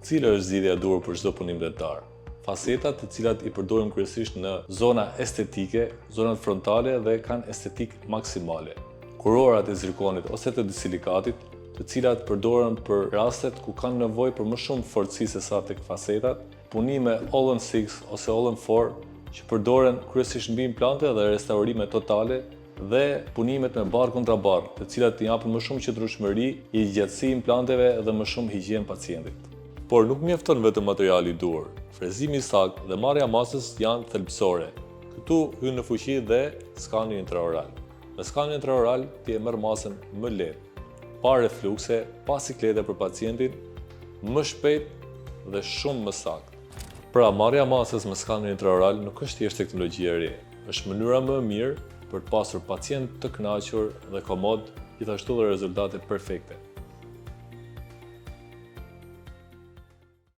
Cila është zgjidhja e duhur për çdo punim dentar? Facetat të cilat i përdorim kryesisht në zona estetike, zonat frontale dhe kanë estetik maksimale. Kurorat e zirkonit ose të disilikatit, të cilat përdoren për rastet ku kanë nevojë për më shumë forcësi se sa tek facetat, punime All-on-6 ose All-on-4 që përdoren kryesisht mbi implante dhe restaurime totale dhe punimet me barr kontra barr, të cilat i japin më shumë qëndrueshmëri, i gjatësi implanteve dhe më shumë higienë pacientit. Por nuk mjafton vetëm materiali i duhur. Frezimi i saktë dhe marrja masës janë thelbësore. Këtu hyn në fuqi dhe skani intraoral. Me skanin intraoral ti e merr masën më lehtë, pa reflukse, pa siklete për pacientin, më shpejt dhe shumë më saktë. Pra, marrja masës me skanin intraoral nuk është thjesht teknologji e re, është mënyra më e mirë për të pasur pacient të kënaqur dhe komod, gjithashtu dhe rezultate perfekte.